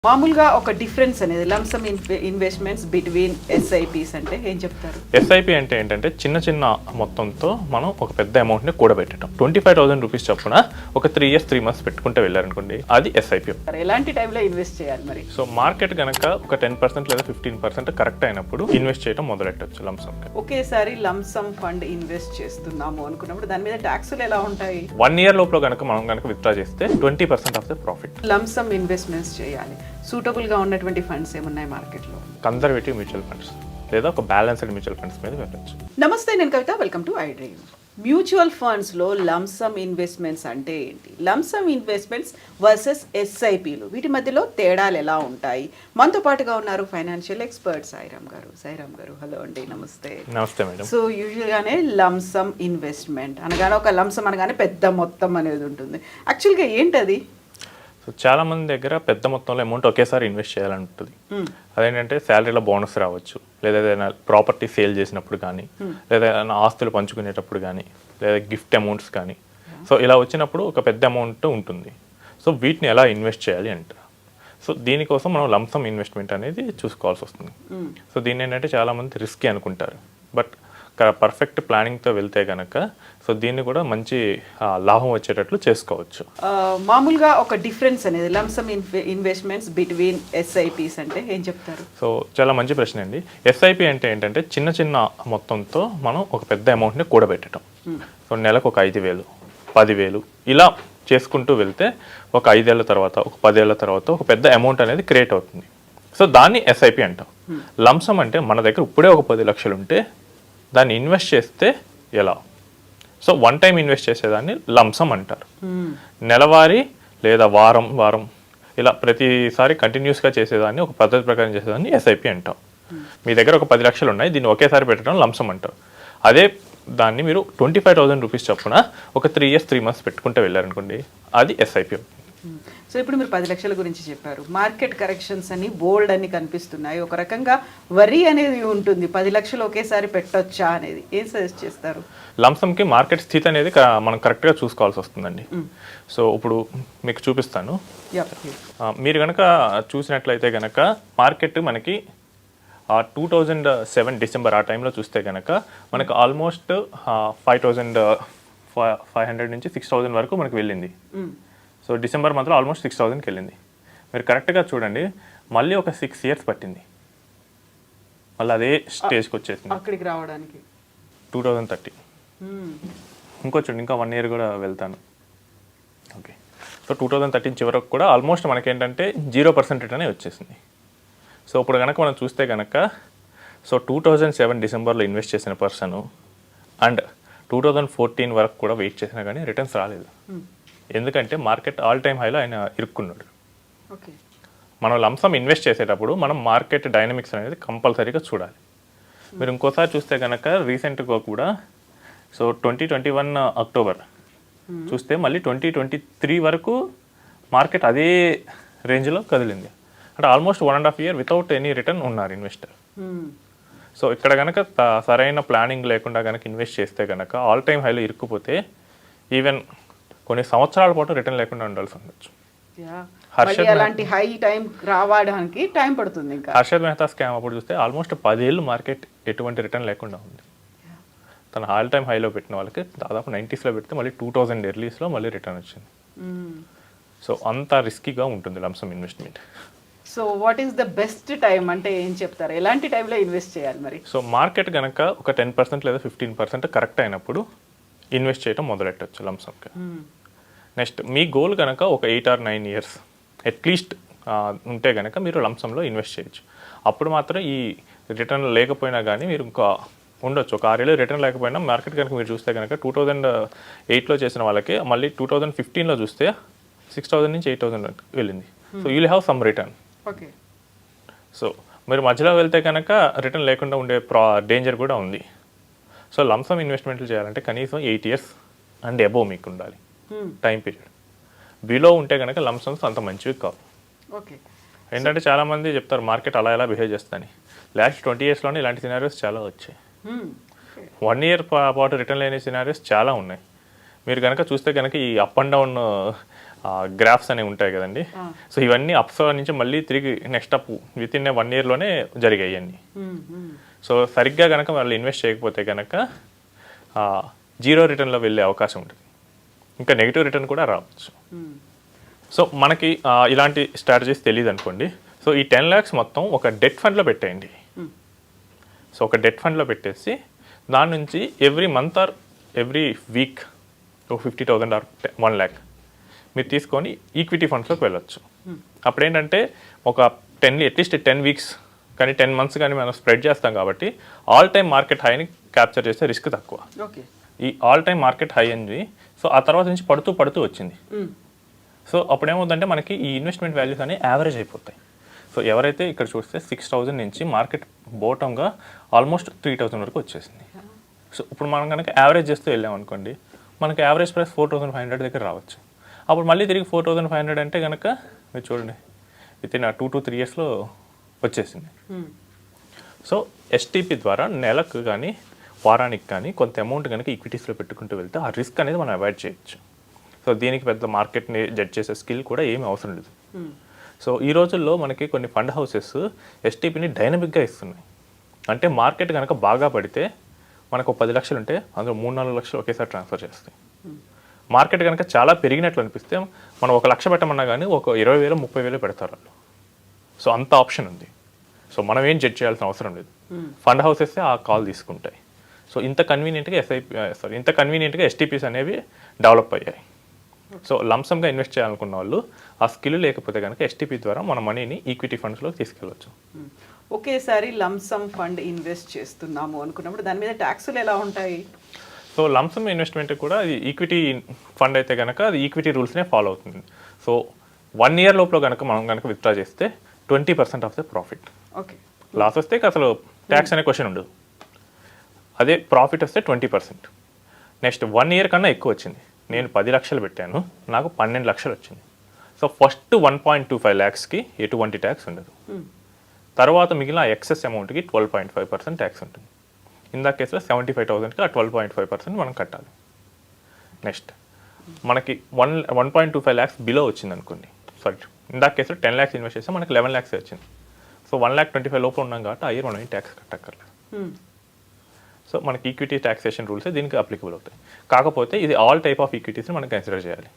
మామూలుగా ఒక డిఫరెన్స్ అనేది లంసమ్ ఇన్వెస్ట్మెంట్స్ బిట్వీన్ ఎస్ఐపిస్ అంటే ఏం చెప్తారు? ఎస్ఐపి అంటే ఏంటంటే చిన్న చిన్న మొత్తంతో మనం ఒక పెద్ద అమౌంట్ని కూడబెట్టడం. 25,000 రూపీస్ చొప్పున ఒక 3 years 3 months పెట్టుకుంటే వెళ్ళారనుకోండి, అది ఎస్ఐపి. ఎలాంటి టైంలో ఇన్వెస్ట్ చేయాలి మరి? సో మార్కెట్ కనుక ఒక 10% లేదా 15% కరెక్ట్ అయినప్పుడు ఇన్వెస్ట్ చేయడం మొదలెట్టచ్చు లంసమ్. ఒకేసారి లంసమ్ ఫండ్ ఇన్వెస్ట్ చేస్తున్నాము అనుకున్నప్పుడు దాని మీద ట్యాక్సులు ఎలా ఉంటాయి? 1 year లోపల కనుక మనం కనుక విత్డ్రా చేస్తే 20% of the profit. Lump sum investments చేయాలి, సూటబుల్ గా ఉన్నటువంటి ఫండ్స్ ఏమున్నాయి మార్కెట్లో? కన్జర్వేటివ్ మ్యూచువల్ ఫండ్స్ లేదా ఒక బ్యాలెన్స్డ్ మ్యూచువల్ ఫండ్స్ మీద వెళ్ళచ్చు. నమస్తే, నేను Kavitha, welcome to iDream. Mutual funds లో లంసమ్ ఇన్వెస్ట్మెంట్స్ అంటే ఏంటి? లంసమ్ ఇన్వెస్ట్మెంట్స్ వర్సెస్ ఎస్ఐపిలు, వీటి మధ్యలో తేడాలు ఎలా ఉంటాయి? మనతో పాటుగా ఉన్నారు ఫైనాన్షియల్ ఎక్స్పర్ట్ సాయిరామ్ గారు. హలో అండి, నమస్తే. నమస్తే మేడం. సో యూజువల్ గానే లంసమ్ ఇన్వెస్ట్మెంట్ అనగానే ఒక లంసమ్ అనగానే పెద్ద మొత్తం అనేది ఉంటుంది. యాక్చువల్గా ఏంటది? సో చాలా మంది దగ్గర పెద్ద మొత్తంలో అమౌంట్ ఒకేసారి ఇన్వెస్ట్ చేయాలని ఉంటుంది. అదేంటంటే శాలరీలో బోనస్ రావచ్చు, లేదా ఏదైనా ప్రాపర్టీ సేల్ చేసినప్పుడు కానీ, లేదా ఏదైనా ఆస్తులు పంచుకునేటప్పుడు కానీ, లేదా గిఫ్ట్ అమౌంట్స్ కానీ. సో ఇలా వచ్చినప్పుడు ఒక పెద్ద అమౌంట్ ఉంటుంది. సో వీటిని ఎలా ఇన్వెస్ట్ చేయాలి అంటారు. సో దీనికోసం మనం లంసమ్ ఇన్వెస్ట్మెంట్ అనేది చూసుకోవాల్సి వస్తుంది. సో దీన్ని ఏంటంటే చాలామంది రిస్కీ అనుకుంటారు, బట్ పర్ఫెక్ట్ ప్లానింగ్తో వెళ్తే కనుక సో దీన్ని కూడా మంచి లాభం వచ్చేటట్లు చేసుకోవచ్చు. మామూలుగా ఒక డిఫరెన్స్ అనేది లంసమ్ ఇన్వెస్ట్మెంట్స్ బిట్వీన్ ఎస్ఐపిస్ అంటే ఏం చెప్తారు? సో చాలా మంచి ప్రశ్న అండి. ఎస్ఐపి అంటే ఏంటంటే చిన్న చిన్న మొత్తంతో మనం ఒక పెద్ద అమౌంట్ని కూడబెట్టడం. సో నెలకు ఒక 5,000, 10,000 ఇలా చేసుకుంటూ వెళ్తే ఒక 5 ఏళ్ల తర్వాత, ఒక 10 ఏళ్ల తర్వాత ఒక పెద్ద అమౌంట్ అనేది క్రియేట్ అవుతుంది. సో దాన్ని ఎస్ఐపి అంటాం. లంసమ్ అంటే మన దగ్గర ఇప్పుడే ఒక 10 లక్షలు ఉంటే దాన్ని ఇన్వెస్ట్ చేస్తే ఎలా? సో వన్ టైం ఇన్వెస్ట్ చేసేదాన్ని లంసమ్ అంటారు. నెలవారీ లేదా వారం ఇలా ప్రతిసారి కంటిన్యూస్గా చేసేదాన్ని, ఒక పద్ధతి ప్రకారం చేసేదాన్ని ఎస్ఐపి అంటాం. మీ దగ్గర ఒక 10 లక్షలు ఉన్నాయి, దీన్ని ఒకేసారి పెట్టడం లంసమ్ అంటారు. అదే దాన్ని మీరు 25,000 రూపీస్ చొప్పున ఒక 3 years 3 months పెట్టుకుంటే వెళ్ళారనుకోండి, అది ఎస్ఐపి. సో ఇప్పుడు మీరు 10 లక్షల గురించి చెప్పారు. మార్కెట్ కరెక్షన్స్ అని బోల్డ్ అని కనిపిస్తున్నాయి. ఒక రకంగా వరి అనేది ఉంటుంది, 10 లక్షలు ఒకేసారి పెట్టొచ్చా అనేది ఏం సజెస్ట్ చేస్తారు? లంసమ్కి మార్కెట్ స్థితి అనేది మనం కరెక్ట్గా చూసుకోవాల్సి వస్తుందండి. సో ఇప్పుడు మీకు చూపిస్తాను. మీరు కనుక చూసినట్లయితే కనుక మార్కెట్ మనకి 2007 డిసెంబర్ ఆ టైంలో చూస్తే కనుక మనకు ఆల్మోస్ట్ 5,500 నుంచి 6,000 వరకు మనకు వెళ్ళింది. సో డిసెంబర్ మంత్లో ఆల్మోస్ట్ 6,000కి వెళ్ళింది. మీరు కరెక్ట్గా చూడండి, మళ్ళీ ఒక 6 years పట్టింది, మళ్ళీ అదే స్టేజ్కి వచ్చేసింది అక్కడికి రావడానికి. 2030 చూడండి, ఇంకా 1 year కూడా వెళ్తాను. ఓకే, సో 2013 చివరకు కూడా ఆల్మోస్ట్ మనకేంటంటే 0% రిటర్నే వచ్చేసింది. సో ఇప్పుడు కనుక మనం చూస్తే కనుక సో 2007 డిసెంబర్లో ఇన్వెస్ట్ చేసిన పర్సన్ అండ్ 2014 వరకు కూడా వెయిట్ చేసినా కానీ రిటర్న్స్ రాలేదు. ఎందుకంటే మార్కెట్ ఆల్ టైమ్ హైలో ఆయన ఇరుక్కున్నాడు. మనం లంసమ్ ఇన్వెస్ట్ చేసేటప్పుడు మనం మార్కెట్ డైనమిక్స్ అనేది కంపల్సరీగా చూడాలి. మీరు ఇంకోసారి చూస్తే కనుక రీసెంట్గా కూడా సో 2021 అక్టోబర్ చూస్తే మళ్ళీ 2023 వరకు మార్కెట్ అదే రేంజ్లో కదిలింది. అంటే almost 1.5 year without any return ఉన్నారు ఇన్వెస్టర్. సో ఇక్కడ కనుక సరైన ప్లానింగ్ లేకుండా కనుక ఇన్వెస్ట్ చేస్తే కనుక ఆల్ టైమ్ హైలో ఇరుక్కుపోతే ఈవెన్ కొన్ని సంవత్సరాల పాటు రిటర్న్ లేకుండా ఉండాల్సి ఉండొచ్చు. అలాంటి హై టైం రావడానికి టైం పడుతుంది. ఇంకా హర్షద్ మెహతా స్కామ్ అప్పుడు చూస్తే ఆల్మోస్ట్ 10 ఏళ్ళు మార్కెట్ ఎటువంటి రిటర్న్ లేకుండా ఉంది. తన ఆల్ టైమ్ హైలో పెట్టిన వాళ్ళకి దాదాపు 90sలో పెడితే మళ్ళీ 2000 ఎర్లీస్లో మళ్ళీ రిటర్న్ వచ్చింది. సో అంత రిస్కీగా ఉంటుంది lump sum investment. So what is the best time అంటే ఏం చెప్తారు? ఎలాంటి టైంలో ఇన్వెస్ట్ చేయాలి మరి? సో మార్కెట్ కనుక ఒక 10% లేదా 15% కరెక్ట్ అయినప్పుడు ఇన్వెస్ట్ చేయడం మొదలెట్టచ్చు లంసమ్కి. నెక్స్ట్ మీ గోల్ కనుక ఒక 8 or 9 years అట్లీస్ట్ ఉంటే కనుక మీరు లంసంలో ఇన్వెస్ట్ చేయొచ్చు. అప్పుడు మాత్రం ఈ రిటర్న్ లేకపోయినా కానీ మీరు ఇంకా ఉండొచ్చు. ఒక 6 ఏళ్ళు రిటర్న్ లేకపోయినా మార్కెట్ కనుక మీరు చూస్తే కనుక 2008లో చేసిన వాళ్ళకి మళ్ళీ 2015లో చూస్తే 6,000 నుంచి 8,000 వెళ్ళింది. So you will have some return. Okay, so మీరు మధ్యలో వెళ్తే కనుక రిటర్న్ లేకుండా ఉండే డేంజర్ కూడా ఉంది. సో లంసమ్ ఇన్వెస్ట్మెంట్లు చేయాలంటే కనీసం 8 years అండ్ అబోవ్ మీకు ఉండాలి టైం పీరియడ్. బిలో ఉంటే కనుక లంసమ్స్ అంత మంచివి కావు. ఓకే, ఏంటంటే చాలామంది చెప్తారు మార్కెట్ అలా ఎలా బిహేవ్ చేస్తాని. లాస్ట్ 20 yearsలోనే ఇలాంటి సినారియోస్ చాలా వచ్చాయి. 1 year పాటు రిటర్న్ లేని సినారియోస్ చాలా ఉన్నాయి. మీరు కనుక చూస్తే కనుక ఈ అప్ అండ్ డౌన్ గ్రాఫ్స్ అనేవి ఉంటాయి కదండి. సో ఇవన్నీ అప్స్ నుంచి మళ్ళీ తిరిగి నెక్స్ట్ అప్ విత్ ఇన్ 1 ఇయర్లోనే జరిగాయి అన్నీ. సో సరిగ్గా కనుక వాళ్ళు ఇన్వెస్ట్ చేయకపోతే కనుక జీరో రిటర్న్లో వెళ్ళే అవకాశం ఉంటుంది, ఇంకా నెగిటివ్ రిటర్న్ కూడా రావచ్చు. సో మనకి ఇలాంటి స్ట్రాటజీస్ తెలియదు అనుకోండి. సో ఈ 10 lakhs మొత్తం ఒక డెట్ ఫండ్లో పెట్టేయండి. సో ఒక డెట్ ఫండ్లో పెట్టేసి దాని నుంచి every month or every week ఒక 50,000 ఆర్ 1 lakh మీరు తీసుకొని ఈక్విటీ ఫండ్స్లోకి వెళ్ళొచ్చు. అప్పుడు ఏంటంటే ఒక అట్లీస్ట్ 10 weeks కానీ 10 months కానీ మనం స్ప్రెడ్ చేస్తాం కాబట్టి ఆల్ టైమ్ మార్కెట్ హైని క్యాప్చర్ చేసే రిస్క్ తక్కువ. ఈ ఆల్ టైమ్ మార్కెట్ హై అంది. సో ఆ తర్వాత నుంచి పడుతూ వచ్చింది. సో అప్పుడు ఏమవుతుందంటే మనకి ఈ ఇన్వెస్ట్మెంట్ వాల్యూస్ అనేవి యావరేజ్ అయిపోతాయి. సో ఎవరైతే ఇక్కడ చూస్తే 6,000 నుంచి మార్కెట్ బోటంగా ఆల్మోస్ట్ 3,000 వరకు వచ్చేసింది. సో ఇప్పుడు మనం కనుక యావరేజ్ చేస్తూ వెళ్ళామనుకోండి, మనకి యావరేజ్ ప్రైస్ 4,500 దగ్గర రావచ్చు. అప్పుడు మళ్ళీ తిరిగి 4,500 అంటే కనుక మీరు చూడండి విత్ ఇన్ 2 to 3 yearsలో వచ్చేసింది. సో ఎస్టీపీ ద్వారా నెలకు కానీ వారానికి కానీ కొంత అమౌంట్ కనుక ఈక్విటీస్లో పెట్టుకుంటూ వెళ్తే ఆ రిస్క్ అనేది మనం అవాయిడ్ చేయొచ్చు. సో దీనికి పెద్ద మార్కెట్ని జడ్జ్ చేసే స్కిల్ కూడా ఏమీ అవసరం లేదు. సో ఈ రోజుల్లో మనకి కొన్ని ఫండ్ హౌసెస్ ఎస్టీపీని డైనమిక్గా ఇస్తున్నాయి. అంటే మార్కెట్ కనుక బాగా పడితే మనకు 10 లక్షలు ఉంటే అందులో 3-4 లక్షలు ఒకేసారి ట్రాన్స్ఫర్ చేస్తాయి. మార్కెట్ కనుక చాలా పెరిగినట్లు అనిపిస్తే మనం 1 లక్ష పెట్టమన్నా కానీ ఒక 20,000 30,000 పెడతారు వాళ్ళు. సో అంత ఆప్షన్ ఉంది. సో మనం ఏం జడ్జ్ చేయాల్సిన అవసరం లేదు. ఫండ్ హౌసెస్ ఆ కాల్ తీసుకుంటాయి. సో ఇంత కన్వీనియంట్గా ఎస్టీపీస్ అనేవి డెవలప్ అయ్యాయి. సో లంసమ్గా ఇన్వెస్ట్ చేయాలనుకున్న వాళ్ళు ఆ స్కిల్ లేకపోతే కనుక ఎస్టీపీ ద్వారా మన మనీని ఈక్విటీ ఫండ్స్లోకి తీసుకెళ్ళవచ్చు. ఒకేసారి లంసమ్ ఫండ్ ఇన్వెస్ట్ చేస్తున్నాము అనుకున్నప్పుడు దాని మీద ట్యాక్సులు ఎలా ఉంటాయి? సో లంసమ్ ఇన్వెస్ట్మెంట్ కూడా అది ఈక్విటీ ఫండ్ అయితే కనుక అది ఈక్విటీ రూల్స్నే ఫాలో అవుతుంది. సో 1 year లోపల కనుక మనం కనుక విత్డ్రా చేస్తే 20% of the profit. Okay, loss వస్తే అసలు ట్యాక్స్ అనే క్వశ్చన్ ఉండదు. అదే ప్రాఫిట్ వస్తే 20%. నెక్స్ట్ 1 year కన్నా ఎక్కువ వచ్చింది. నేను 10 లక్షలు పెట్టాను, నాకు 12 లక్షలు వచ్చింది. సో ఫస్ట్ 1.25 lakhsకి ఎటువంటి ట్యాక్స్ ఉండదు. తర్వాత మిగిలిన ఎక్సెస్ అమౌంట్కి 12.5% ట్యాక్స్ ఉంటుంది. ఇందా కేసులో 75,000కి ఆ 12.5% మనం కట్టాలి. నెక్స్ట్ మనకి 1.25 lakhs బిలో వచ్చింది అనుకోండి, సారీ ఇందా కేసులో 10 lakhs ఇన్వెస్ట్ చేస్తే మనకి 11 lakhs వచ్చింది. సో 1,25,000 లోపల ఉన్నాం కాబట్టి ఆ ఇయర్ మనం ట్యాక్స్ కట్టక్కర్లేదు. సో మనకి ఈక్విటీ ట్యాక్సేషన్ రూల్స్ దీనికి అప్లికబుల్ అవుతాయి. కాకపోతే ఇది ఆల్ టైప్ ఆఫ్ ఈక్విటీస్ని మనం కన్సిడర్ చేయాలి,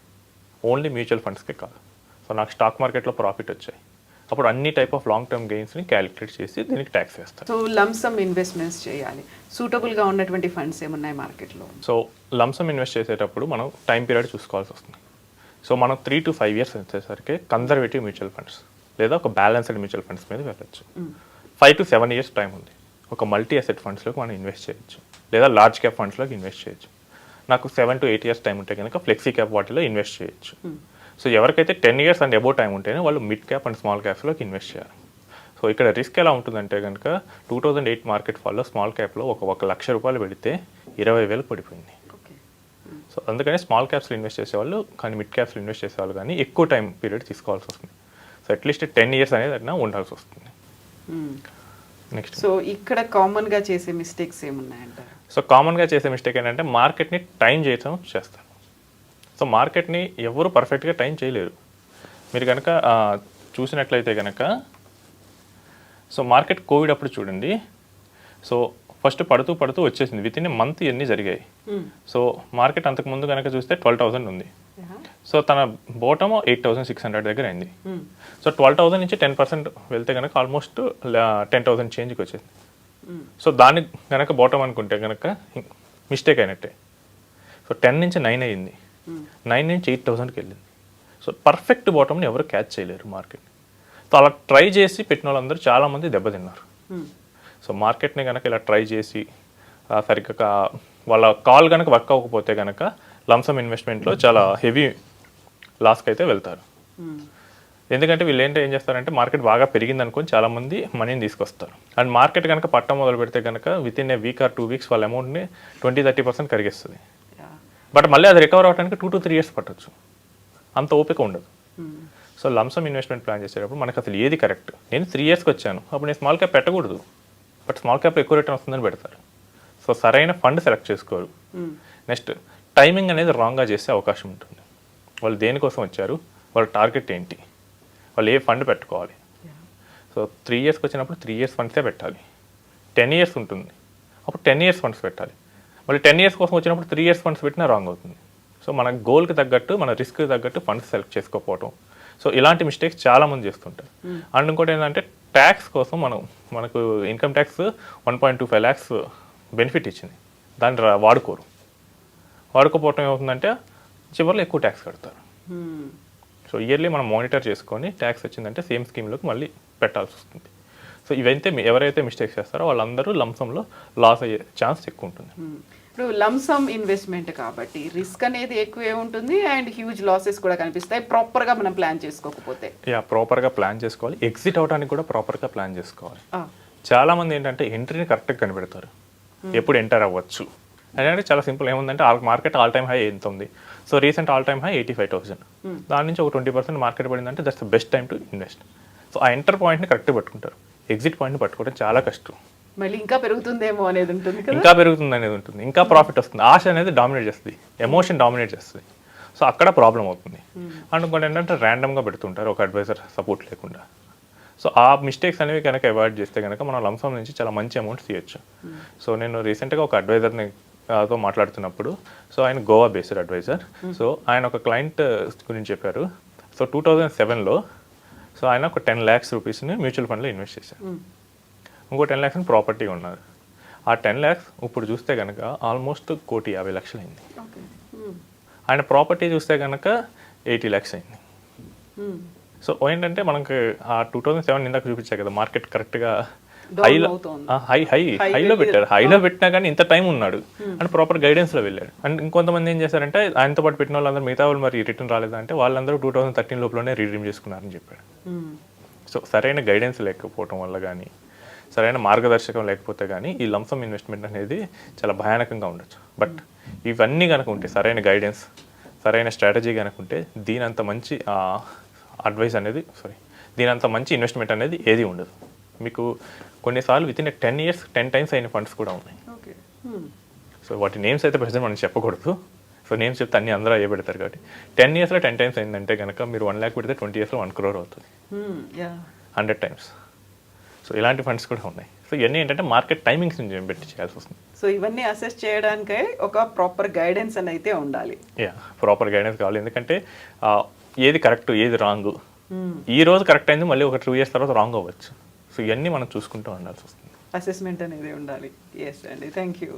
ఓన్లీ మ్యూచువల్ ఫండ్స్కే కాదు. సో నాకు స్టాక్ మార్కెట్లో ప్రాఫిట్ వచ్చాయి, అప్పుడు అన్ని టైప్ ఆఫ్ లాంగ్ టర్మ్ గెయిన్స్ని క్యాలిక్యులేట్ చేసి దీనికి ట్యాక్స్ వేస్తారు. సో లంసమ్ ఇన్వెస్ట్మెంట్స్ చేయాలి, సూటబుల్గా ఉన్నటువంటి ఫండ్స్ ఏమున్నాయి మార్కెట్లో? సో లంసమ్ ఇన్వెస్ట్ చేసేటప్పుడు మనం టైం పీరియడ్ చూసుకోవాల్సి వస్తుంది. సో మనం 3 to 5 years వచ్చేసరికి కన్జర్వేటివ్ మ్యూచువల్ ఫండ్స్ లేదా ఒక బ్యాలెన్స్డ్ మ్యూచువల్ ఫండ్స్ మీద వెళ్ళచ్చు. 5 to 7 years టైం ఉంది. ఒక మల్టీ అసెట్ ఫండ్స్లోకి మనం ఇన్వెస్ట్ చేయొచ్చు, లేదా లార్జ్ క్యాప్ ఫండ్స్లోకి ఇన్వెస్ట్ చేయొచ్చు. నాకు 7 to 8 years టైం ఉంటే కనుక ఫ్లెక్సీ క్యాప్ వాటిలో ఇన్వెస్ట్ చేయొచ్చు. సో ఎవరికైతే 10 years అండ్ అబోవ్ టైం ఉంటేనే వాళ్ళు మిడ్ క్యాప్ అండ్ స్మాల్ క్యాప్స్లోకి ఇన్వెస్ట్ చేయాలి. సో ఇక్కడ రిస్క్ ఎలా ఉంటుందంటే కనుక 2008 మార్కెట్ ఫాల్లో స్మాల్ క్యాప్లో ఒక లక్ష రూపాయలు పెడితే 20,000 పడిపోయింది. సో అందుకని స్మాల్ క్యాప్స్లో ఇన్వెస్ట్ చేసేవాళ్ళు కానీ మిడ్ క్యాప్స్లో ఇన్వెస్ట్ చేసేవాళ్ళు కానీ ఎక్కువ టైం పీరియడ్ తీసుకోవాల్సి వస్తుంది. సో అట్లీస్ట్ 10 years అనేది అట్లా ఉండాల్సి వస్తుంది. నెక్స్ట్ సో ఇక్కడ కామన్గా చేసే మిస్టేక్స్ ఏమున్నాయంటారు? సో కామన్గా చేసే మిస్టేక్ ఏంటంటే మార్కెట్ని టైం చేయడం చేస్తారు. సో మార్కెట్ని ఎవరు పర్ఫెక్ట్గా టైం చేయలేరు. మీరు కనుక చూసినట్లయితే కనుక సో మార్కెట్ కోవిడ్ అప్పుడు చూడండి, సో ఫస్ట్ పడుతూ వచ్చేసింది. విత్ ఇన్ ఏ మంత్ ఇవన్నీ జరిగాయి. సో మార్కెట్ అంతకుముందు కనుక చూస్తే 12,000 ఉంది. సో తన బోటమ్ 8,600 దగ్గర అయింది. సో 12,000 నుంచి 10% వెళ్తే కనుక ఆల్మోస్ట్ 10,000 చేంజ్కి వచ్చేది. సో దాన్ని కనుక బోటమ్ అనుకుంటే కనుక మిస్టేక్ అయినట్టే. సో 10 నుంచి 9 అయ్యింది, 9 నుంచి 8,000కి వెళ్ళింది. సో పర్ఫెక్ట్ బాటమ్ని ఎవరు క్యాచ్ చేయలేరు మార్కెట్. సో అలా ట్రై చేసి పెట్టిన వాళ్ళందరూ చాలామంది దెబ్బతిన్నారు. సో మార్కెట్ని కనుక ఇలా ట్రై చేసి సరిగ్గా వాళ్ళ కాల్ కనుక వర్క్ అవ్వకపోతే కనుక లంసమ్ ఇన్వెస్ట్మెంట్లో చాలా హెవీ లాస్కి అయితే వెళ్తారు. ఎందుకంటే వీళ్ళు ఏం చేస్తారంటే మార్కెట్ బాగా పెరిగింది అనుకొని చాలామంది మనీని తీసుకొస్తారు. అండ్ మార్కెట్ కనుక పట్టం మొదలు పెడితే కనుక with in a week or 2 weeks వాళ్ళ అమౌంట్ని 20-30% కరిగిస్తుంది. బట్ మళ్ళీ అది రికవర్ అవ్వడానికి 2 to 3 years పట్టవచ్చు. అంత ఓపిక ఉండదు. సో లంసమ్ ఇన్వెస్ట్మెంట్ ప్లాన్ చేసేటప్పుడు మనకు అసలు ఏది కరెక్ట్. నేను 3 yearsకి వచ్చాను, అప్పుడు నేను స్మాల్ క్యాప్ పెట్టకూడదు. బట్ స్మాల్ క్యాప్ ఎక్కువ రిటర్న్ వస్తుందని పెడతారు. సో సరైన ఫండ్ సెలెక్ట్ చేసుకోరు. నెక్స్ట్ టైమింగ్ అనేది రాంగ్గా చేసే అవకాశం ఉంటుంది. వాళ్ళు దేనికోసం వచ్చారు, వాళ్ళ టార్గెట్ ఏంటి, వాళ్ళు ఏ ఫండ్ పెట్టుకోవాలి. సో 3 ఇయర్స్కి వచ్చినప్పుడు 3 ఇయర్స్ ఫండ్సే పెట్టాలి. 10 ఇయర్స్ ఉంటుంది, అప్పుడు 10 ఇయర్స్ ఫండ్స్ పెట్టాలి. మళ్ళీ 10 ఇయర్స్ కోసం వచ్చినప్పుడు 3 ఇయర్స్ ఫండ్స్ పెట్టినా రాంగ్ అవుతుంది. సో మన గోల్కి తగ్గట్టు, మన రిస్క్కి తగ్గట్టు ఫండ్స్ సెలెక్ట్ చేసుకోకపోవడం. సో ఇలాంటి మిస్టేక్స్ చాలామంది చేస్తుంటారు. అండ్ ఇంకోటి ఏంటంటే ట్యాక్స్ కోసం మనకు ఇన్కమ్ ట్యాక్స్ 1.25 lakhs బెనిఫిట్ ఇచ్చింది, దాన్ని వాడుకోపోవటం ఏమవుతుందంటే చివరిలో ఎక్కువ ట్యాక్స్ కడతారు. సో ఇయర్లీ మనం మానిటర్ చేసుకొని ట్యాక్స్ వచ్చిందంటే సేమ్ స్కీమ్లోకి మళ్ళీ పెట్టాల్సి వస్తుంది. సో ఇవైతే ఎవరైతే మిస్టేక్స్ చేస్తారో వాళ్ళందరూ లంసంలో లాస్ అయ్యే ఛాన్స్ ఎక్కువ ఉంటుంది. ఇప్పుడు లంసమ్ ఇన్వెస్ట్మెంట్ కాబట్టి రిస్క్ అనేది ఎక్కువే ఉంటుంది అండ్ హ్యూజ్ లాసెస్ కూడా కనిపిస్తాయి ప్రాపర్గా మనం ప్లాన్ చేసుకోకపోతే. ప్రాపర్గా ప్లాన్ చేసుకోవాలి, ఎగ్జిట్ అవడానికి కూడా ప్రాపర్గా ప్లాన్ చేసుకోవాలి. చాలామంది ఏంటంటే ఎంట్రీని కరెక్ట్గా కనిపెడతారు, ఎప్పుడు ఎంటర్ అవ్వచ్చు అంటే చాలా సింపుల్. ఏముందంటే మార్కెట్ ఆల్ టైమ్ హై ఎంత ఉంది, so recent all time high 85,000, దాని నుంచి ఒక 20% మార్కెట్ పడిందంటే that's the best time to invest. So ఆ ఎంటర్ పాయింట్ని కరెక్ట్గా పట్టుకుంటారు, ఎగ్జిట్ పాయింట్ని పట్టుకోవడం చాలా కష్టం. మళ్ళీ ఇంకా పెరుగుతుందేమో అనేది ఉంటుంది, ఇంకా పెరుగుతుంది అనేది ఉంటుంది, ఇంకా ప్రాఫిట్ వస్తుంది, ఆశ అనేది డామినేట్ చేస్తుంది, ఎమోషన్ డామినేట్ చేస్తుంది. సో అక్కడ ప్రాబ్లం అవుతుంది. అండ్ ఇంకోటి ఏంటంటే ర్యాండమ్గా పెడుతుంటారు ఒక అడ్వైజర్ సపోర్ట్ లేకుండా. సో ఆ మిస్టేక్స్ అనేవి కనుక అవాయిడ్ చేస్తే కనుక మనం లంసమ్ నుంచి చాలా మంచి అమౌంట్స్ తీయచ్చు. సో నేను రీసెంట్గా ఒక అడ్వైజర్ని తో మాట్లాడుతున్నప్పుడు, సో ఆయన గోవా బేస్డ్ అడ్వైజర్. సో ఆయన ఒక క్లయింట్ గురించి చెప్పారు. సో 2007లో సో ఆయన ఒక 10 lakhs రూపీస్ని మ్యూచువల్ ఫండ్లో ఇన్వెస్ట్ చేశారు, ఇంకో 10 lakhs ప్రాపర్టీ ఉన్నారు. ఆ 10 lakhs ఇప్పుడు చూస్తే కనుక ఆల్మోస్ట్ 1,50,00,000 అయింది. ఆయన ప్రాపర్టీ చూస్తే కనుక 80 lakhs అయింది. సో ఏంటంటే మనకి ఆ 2007 ఇందాక చూపించా కదా, మార్కెట్ కరెక్ట్గా హైలో పెట్టారు. హైలో పెట్టినా కానీ ఇంత టైం ఉన్నాడు అండ్ ప్రాపర్ గైడెన్స్లో వెళ్ళాడు. అండ్ ఇంకొంతమంది ఏం చేశారంటే ఆయనతో పాటు పెట్టిన వాళ్ళందరూ మిగతా వాళ్ళు మరి రిటర్న్ రాలేదంటే వాళ్ళందరూ 2013 లోపలనే రీడీమ్ చేసుకున్నారని చెప్పాడు. సో సరైన గైడెన్స్ లేకపోవడం వల్ల కానీ, సరైన మార్గదర్శకం లేకపోతే కానీ ఈ లంసమ్ ఇన్వెస్ట్మెంట్ అనేది చాలా భయానకంగా ఉండొచ్చు. బట్ ఇవన్నీ కనుక ఉంటే, సరైన గైడెన్స్, సరైన స్ట్రాటజీ కనుక ఉంటే దీనంత మంచి అడ్వైస్ అనేది దీనంత మంచి ఇన్వెస్ట్మెంట్ అనేది ఏది ఉండదు. మీకు కొన్నిసార్లు విత్ ఇన్ 10 years 10 times అయిన ఫండ్స్ కూడా ఉన్నాయి. సో వాటి నేమ్స్ అయితే ప్రజెంట్ మనం చెప్పకూడదు. సో నేమ్స్ చెప్తే అన్ని అందరూ అయ్యే పెడతారు కాబట్టి 10 yearsలో 10 times అయిందంటే కనుక మీరు 1 lakh పెడితే 20 yearsలో 1 crore అవుతుంది, 100 times. సో ఇలాంటి ఫండ్స్ కూడా ఉన్నాయి. సో ఇవన్నీ ఏంటంటే మార్కెట్ టైమింగ్స్ నుంచి పెట్టి చేయాల్సి వస్తుంది. సో ఇవన్నీ అసెస్ చేయడానికే ఒక ప్రాపర్ గైడెన్స్ అని అయితే ఉండాలి. ప్రాపర్ గైడెన్స్ కావాలి. ఎందుకంటే ఏది కరెక్ట్ ఏది రాంగ్, ఈ రోజు కరెక్ట్ అయింది మళ్ళీ ఒక 2 years తర్వాత రాంగ్ అవ్వచ్చు. సో ఇవన్నీ మనం చూసుకుంటూ ఉండాల్సి వస్తుంది. అసెస్మెంట్ అనేది ఉండాలి. ఎస్ అండి, థ్యాంక్ యూ.